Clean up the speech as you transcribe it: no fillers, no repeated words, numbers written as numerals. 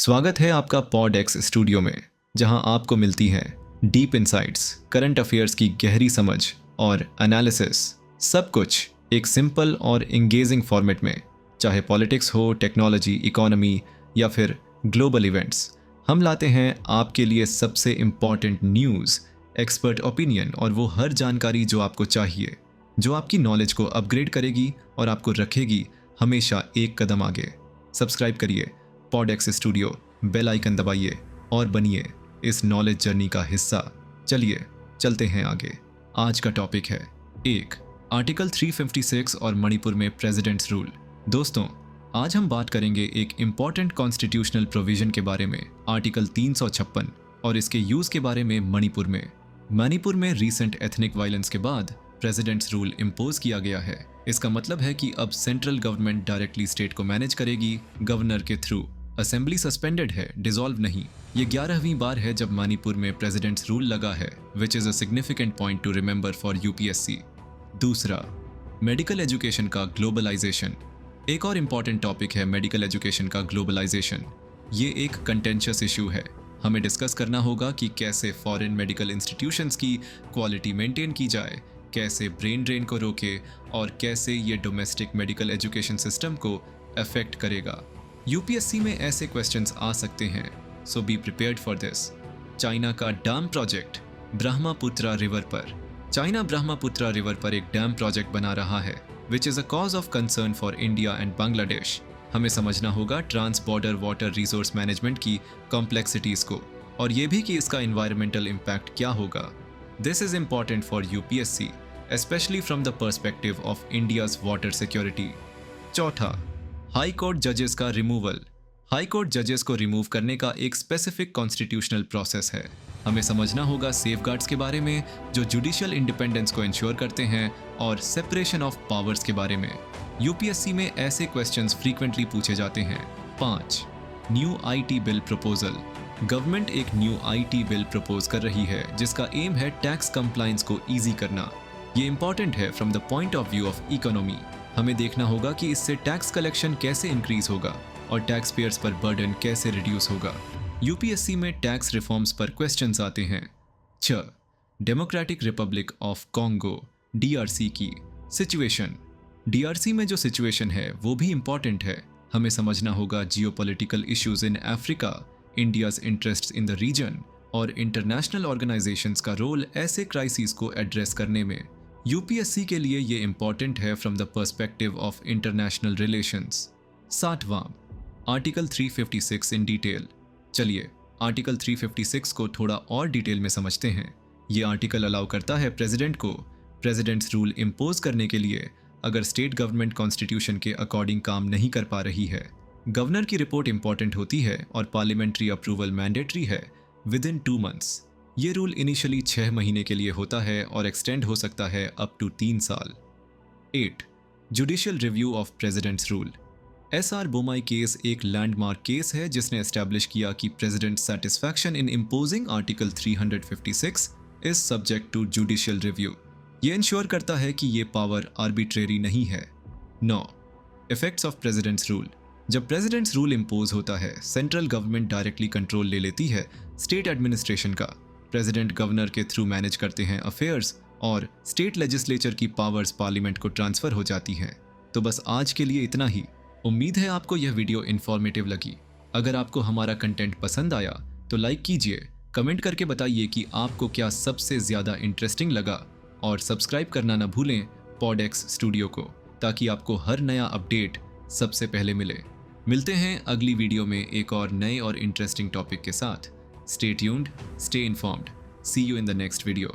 स्वागत है आपका पॉड एक्स स्टूडियो में, जहां आपको मिलती हैं डीप इनसाइट्स, करंट अफेयर्स की गहरी समझ और एनालिसिस। सब कुछ एक सिंपल और इंगेजिंग फॉर्मेट में। चाहे पॉलिटिक्स हो, टेक्नोलॉजी, इकोनॉमी या फिर ग्लोबल इवेंट्स, हम लाते हैं आपके लिए सबसे इम्पॉर्टेंट न्यूज़, एक्सपर्ट ओपिनियन और वो हर जानकारी जो आपको चाहिए, जो आपकी नॉलेज को अपग्रेड करेगी और आपको रखेगी हमेशा एक कदम आगे। सब्सक्राइब करिए Pod X Studio, bell icon दबाइए और बनिए इस नॉलेज जर्नी का हिस्सा। चलिए चलते हैं आगे। आज का टॉपिक है 1. आर्टिकल 356 और मणिपुर में प्रेसिडेंट्स रूल। दोस्तों, आज हम बात करेंगे एक इम्पॉर्टेंट कॉन्स्टिट्यूशनल प्रोविजन के बारे में, आर्टिकल 356 और इसके यूज के बारे में। मणिपुर में रीसेंट एथनिक वायलेंस के बाद प्रेसिडेंट्स रूल इम्पोज किया गया है। इसका मतलब है कि अब सेंट्रल गवर्नमेंट डायरेक्टली स्टेट को मैनेज करेगी गवर्नर के थ्रू। असेंबली सस्पेंडेड है, डिसॉल्व नहीं। ये 11वीं बार है जब मणिपुर में प्रेसिडेंट्स रूल लगा है, which is a significant point two remember for UPSC. 2. Medical education का ग्लोबलाइजेशन। एक और इम्पॉर्टेंट टॉपिक है मेडिकल एजुकेशन का ग्लोबलाइजेशन। ये एक कंटेंशियस इशू है। हमें डिस्कस करना होगा कि कैसे फॉरेन मेडिकल इंस्टीट्यूशंस की क्वालिटी मेंटेन की जाए, कैसे ब्रेन ड्रेन को रोके और कैसे ये डोमेस्टिक मेडिकल एजुकेशन सिस्टम को अफेक्ट करेगा। यूपीएससी में ऐसे क्वेश्चंस आ सकते हैं, so be prepared for this. China का डैम प्रोजेक्ट ब्रह्मपुत्रा रिवर पर। चाइना ब्रह्मपुत्रा रिवर पर एक डैम प्रोजेक्ट बना रहा है, which is a cause of concern for India and Bangladesh. हमें समझना होगा trans border water resource management की कॉम्प्लेक्सिटीज़ को, और ये भी कि इसका इन्वायरमेंटल इम्पैक्ट क्या होगा। This is important for UPSC, especially from the perspective of India's water security. 4. High court जजेस का रिमूवल। हाई कोर्ट जजेस को रिमूव करने का एक स्पेसिफिक कॉन्स्टिट्यूशनल प्रोसेस है। हमें समझना होगा सेफगार्ड्स के बारे में जो जुडिशियल इंडिपेंडेंस को इंश्योर करते हैं और सेपरेशन ऑफ पावर्स के बारे में। यूपीएससी में ऐसे क्वेश्चंस फ्रीक्वेंटली पूछे जाते हैं। 5. New IT bill proposal. Government एक न्यू आईटी बिल प्रपोज कर रही है जिसका एम है टैक्स कंप्लायंस को ईजी करना। ये इंपॉर्टेंट है from the point of view of economy. हमें देखना होगा कि इससे टैक्स कलेक्शन कैसे इंक्रीज होगा और टैक्स पेयर्स पर बर्डन कैसे रिड्यूस होगा। यूपीएससी में टैक्स रिफॉर्म्स पर क्वेश्चंस आते हैं। 6. Democratic Republic of Congo DRC की सिचुएशन। डीआरसी में जो सिचुएशन है वो भी इंपॉर्टेंट है। हमें समझना होगा geopolitical issues in Africa, India's interests in the region और इंटरनेशनल ऑर्गेनाइजेशंस का रोल ऐसे क्राइसिस को एड्रेस करने में। यूपीएससी के लिए ये इंपॉर्टेंट है from the perspective of international relations. 7. Article 356 in detail. चलिए आर्टिकल 356 को थोड़ा और डिटेल में समझते हैं। ये आर्टिकल अलाउ करता है प्रेसिडेंट को प्रेसिडेंट्स रूल इम्पोज करने के लिए अगर स्टेट गवर्नमेंट कॉन्स्टिट्यूशन के अकॉर्डिंग काम नहीं कर पा रही है। गवर्नर की रिपोर्ट इंपॉर्टेंट होती है और पार्लियामेंट्री अप्रूवल मैंडेटरी है विदिन 2 months। ये रूल इनिशियली 6 महीने के लिए होता है और एक्सटेंड हो सकता है अप टू 3 साल। 8. Judicial review of president's rule. SR Bommai case एक लैंडमार्क केस है जिसने एस्टैब्लिश किया कि president satisfaction in imposing article 356 is subject to judicial review. ये इंश्योर करता है कि ये पावर आर्बिट्रेरी नहीं है। 9. Effects of president's rule. जब प्रेसिडेंट्स रूल इम्पोज होता है, सेंट्रल गवर्नमेंट डायरेक्टली कंट्रोल ले लेती है स्टेट एडमिनिस्ट्रेशन का। प्रेसिडेंट गवर्नर के थ्रू मैनेज करते हैं अफेयर्स और स्टेट लेजिस्लेचर की पावर्स पार्लियामेंट को ट्रांसफर हो जाती हैं। तो बस आज के लिए इतना ही। उम्मीद है आपको यह वीडियो इन्फॉर्मेटिव लगी। अगर आपको हमारा कंटेंट पसंद आया तो लाइक कीजिए, कमेंट करके बताइए कि आपको क्या सबसे ज़्यादा इंटरेस्टिंग लगा और सब्सक्राइब करना ना भूलें पॉड एक्स स्टूडियो को, ताकि आपको हर नया अपडेट सबसे पहले मिले। मिलते हैं अगली वीडियो में एक और नए और इंटरेस्टिंग टॉपिक के साथ। Stay tuned, stay informed. See you in the next video.